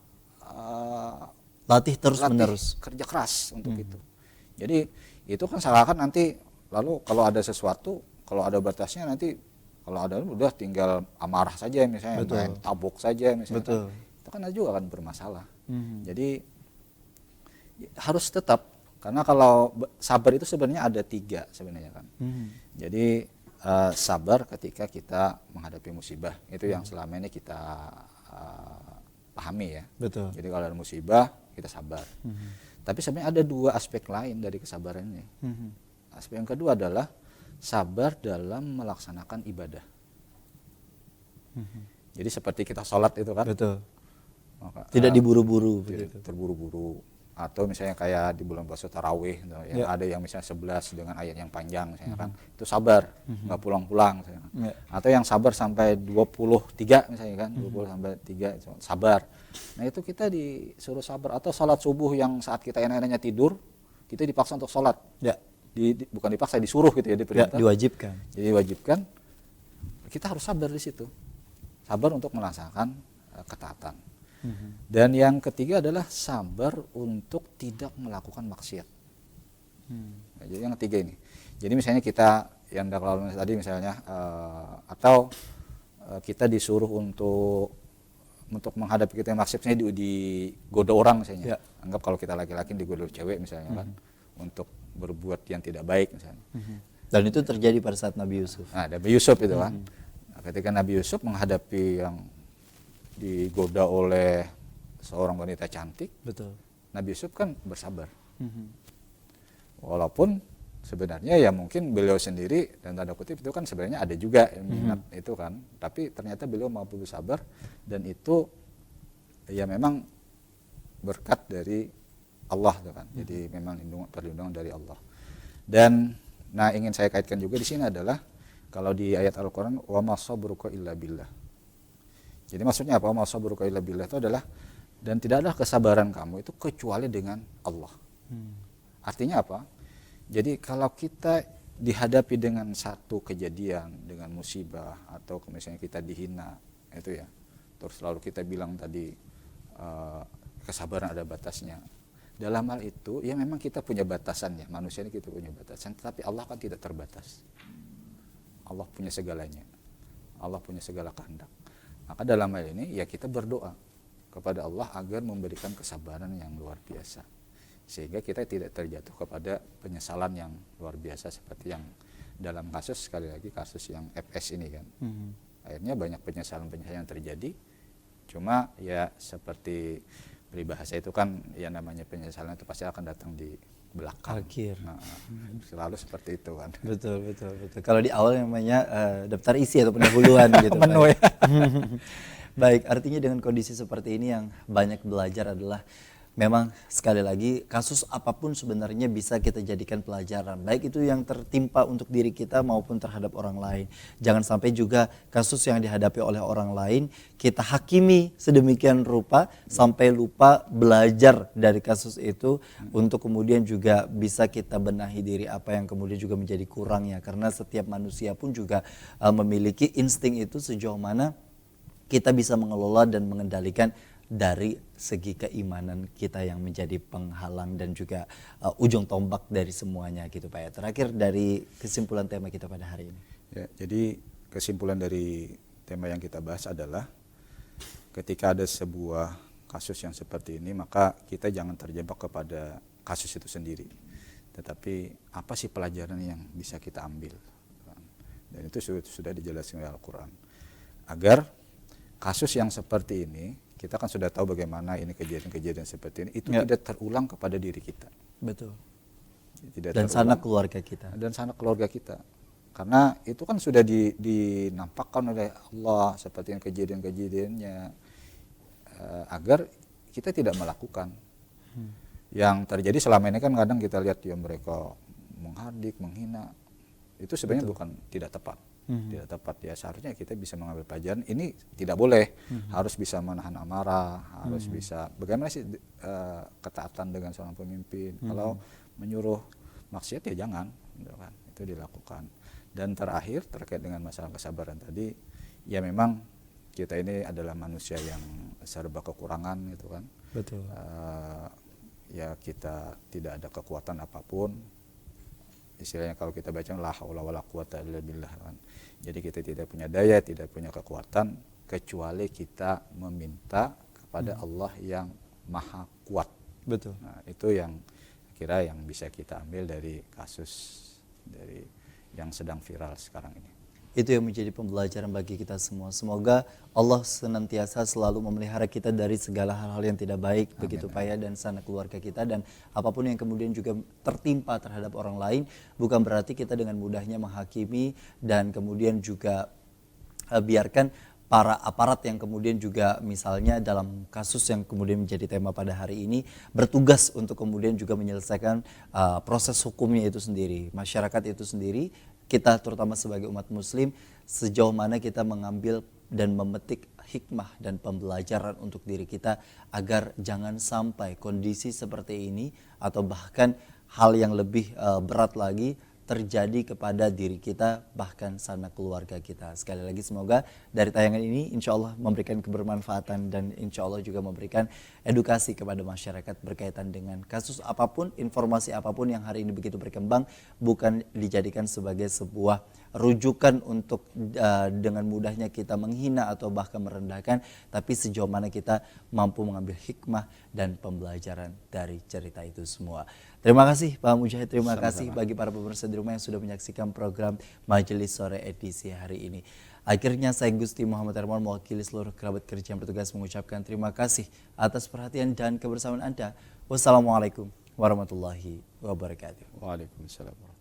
latih terus menerus, kerja keras untuk itu. Jadi itu kan seakan nanti lalu kalau ada sesuatu, kalau ada batasnya nanti kalau ada udah tinggal amarah saja misalnya, main tabok saja misalnya. Itu kan juga akan bermasalah. Jadi harus tetap, karena kalau sabar itu sebenarnya ada 3 sebenarnya kan. Jadi sabar ketika kita menghadapi musibah, itu yang selama ini kita pahami ya. Betul. Jadi kalau ada musibah kita sabar. Tapi sebenarnya ada 2 aspek lain dari kesabaran ini. Aspek yang kedua adalah sabar dalam melaksanakan ibadah. Jadi seperti kita sholat itu kan. Betul. Maka, tidak diburu-buru. Tidak terburu-buru. Atau misalnya kayak di bulan puasa tarawih, yang ada yang misalnya 11 dengan ayat yang panjang, misalnya kan, itu sabar, nggak pulang-pulang, misalnya kan. Atau yang sabar sampai 23 misalnya kan, 20 sampai 3 sabar. Nah itu kita disuruh sabar. Atau sholat subuh yang saat kita enak-enaknya tidur, kita dipaksa untuk sholat. Ya. Bukan dipaksa, disuruh gitu ya, diperintah. Ya, diwajibkan. Jadi diwajibkan, kita harus sabar di situ. Sabar untuk melaksanakan ketaatan. Dan yang ketiga adalah sabar untuk tidak melakukan maksiat. Nah, jadi yang ketiga ini. Jadi misalnya kita yang kalau tadi misalnya atau kita disuruh untuk menghadapi kita yang maksiat, misalnya digoda orang misalnya. Ya. Anggap kalau kita laki-laki digoda cewek misalnya kan, untuk berbuat yang tidak baik misalnya. Dan itu terjadi pada saat Nabi Yusuf. Nah, Nabi Yusuf itu kan. Nah, ketika Nabi Yusuf menghadapi yang digoda oleh seorang wanita cantik, betul. Nabi Yusuf kan bersabar. Walaupun sebenarnya ya mungkin beliau sendiri dan tanda kutip itu kan sebenarnya ada juga minat itu kan, tapi ternyata beliau mampu bersabar dan itu ya memang berkat dari Allah tuh kan. Jadi memang perlindungan dari Allah. Dan nah ingin saya kaitkan juga di sini adalah kalau di ayat Al-Qur'an wa ma sabruka illa billah. Jadi maksudnya apa? Ma sabruka illa billah itu adalah dan tidaklah kesabaran kamu itu kecuali dengan Allah. Artinya apa? Jadi kalau kita dihadapi dengan satu kejadian, dengan musibah atau misalnya kita dihina itu ya. Terus lalu kita bilang tadi kesabaran ada batasnya. Dalam hal itu ya memang kita punya batasan ya, manusia ini kita punya batasan, tetapi Allah kan tidak terbatas. Allah punya segalanya. Allah punya segala kehendak. Maka dalam hal ini ya kita berdoa kepada Allah agar memberikan kesabaran yang luar biasa. Sehingga kita tidak terjatuh kepada penyesalan yang luar biasa seperti yang dalam kasus, sekali lagi kasus yang FS ini kan. Akhirnya banyak penyesalan-penyesalan yang terjadi. Cuma ya seperti peribahasa itu kan ya namanya penyesalan itu pasti akan datang di belakang. Akhir. Nah, selalu seperti itu kan. Betul. Kalau di awal namanya daftar isi atau pendahuluan gitu. Menu ya. Baik, artinya dengan kondisi seperti ini yang banyak belajar adalah Memang sekali lagi kasus apapun sebenarnya bisa kita jadikan pelajaran, baik itu yang tertimpa untuk diri kita maupun terhadap orang lain. Jangan sampai juga kasus yang dihadapi oleh orang lain kita hakimi sedemikian rupa sampai lupa belajar dari kasus itu untuk kemudian juga bisa kita benahi diri apa yang kemudian juga menjadi kurangnya, karena setiap manusia pun juga memiliki insting itu sejauh mana kita bisa mengelola dan mengendalikan dari segi keimanan kita yang menjadi penghalang dan juga ujung tombak dari semuanya gitu Pak ya. Terakhir dari kesimpulan tema kita pada hari ini. Ya, jadi kesimpulan dari tema yang kita bahas adalah ketika ada sebuah kasus yang seperti ini, maka kita jangan terjebak kepada kasus itu sendiri. Tetapi apa sih pelajaran yang bisa kita ambil? Dan itu sudah dijelaskan oleh Al-Quran. Agar kasus yang seperti ini, kita kan sudah tahu bagaimana ini kejadian-kejadian seperti ini, itu tidak terulang kepada diri kita. Betul. Tidak dan terulang. sanak keluarga kita. Dan sanak keluarga kita. Karena itu kan sudah dinampakkan oleh Allah seperti yang kejadian-kejadiannya, agar kita tidak melakukan. Yang terjadi selama ini kan kadang kita lihat ya mereka menghardik, menghina, itu sebenarnya bukan tidak tepat. Tidak tepat ya, seharusnya kita bisa mengambil pelajaran ini tidak boleh, harus bisa menahan amarah, harus bisa bagaimana sih ketaatan dengan seorang pemimpin. Kalau menyuruh maksiat ya jangan, gitu kan, itu dilakukan. Dan terakhir terkait dengan masalah kesabaran tadi, ya memang kita ini adalah manusia yang serba kekurangan gitu kan. Betul. Ya kita tidak ada kekuatan apapun. Istilahnya kalau kita baca la haula wala quwata illa billah kan. Jadi kita tidak punya daya, tidak punya kekuatan kecuali kita meminta kepada Allah yang Maha Kuat. Betul. Nah, itu yang kira yang bisa kita ambil dari kasus dari yang sedang viral sekarang ini. Itu yang menjadi pembelajaran bagi kita semua. Semoga Allah senantiasa selalu memelihara kita dari segala hal-hal yang tidak baik. Amin. Begitu Pak ya, dan sanak keluarga kita, dan apapun yang kemudian juga tertimpa terhadap orang lain, bukan berarti kita dengan mudahnya menghakimi dan kemudian juga biarkan para aparat yang kemudian juga misalnya dalam kasus yang kemudian menjadi tema pada hari ini bertugas untuk kemudian juga menyelesaikan proses hukumnya itu sendiri, masyarakat itu sendiri. Kita terutama sebagai umat muslim, sejauh mana kita mengambil dan memetik hikmah dan pembelajaran untuk diri kita agar jangan sampai kondisi seperti ini atau bahkan hal yang lebih berat lagi terjadi kepada diri kita, bahkan sanak keluarga kita. Sekali lagi semoga dari tayangan ini insya Allah memberikan kebermanfaatan dan insya Allah juga memberikan edukasi kepada masyarakat berkaitan dengan kasus apapun, informasi apapun yang hari ini begitu berkembang, bukan dijadikan sebagai sebuah rujukan untuk dengan mudahnya kita menghina atau bahkan merendahkan, tapi sejauh mana kita mampu mengambil hikmah dan pembelajaran dari cerita itu semua. Terima kasih Pak Mujahid, terima kasih bagi para pemirsa di rumah yang sudah menyaksikan program Majelis Sore edisi hari ini. Akhirnya saya Gusti Muhammad Hermawan mewakili seluruh kerabat kerja yang bertugas mengucapkan terima kasih atas perhatian dan kebersamaan Anda. Wassalamualaikum warahmatullahi wabarakatuh. Waalaikumsalam.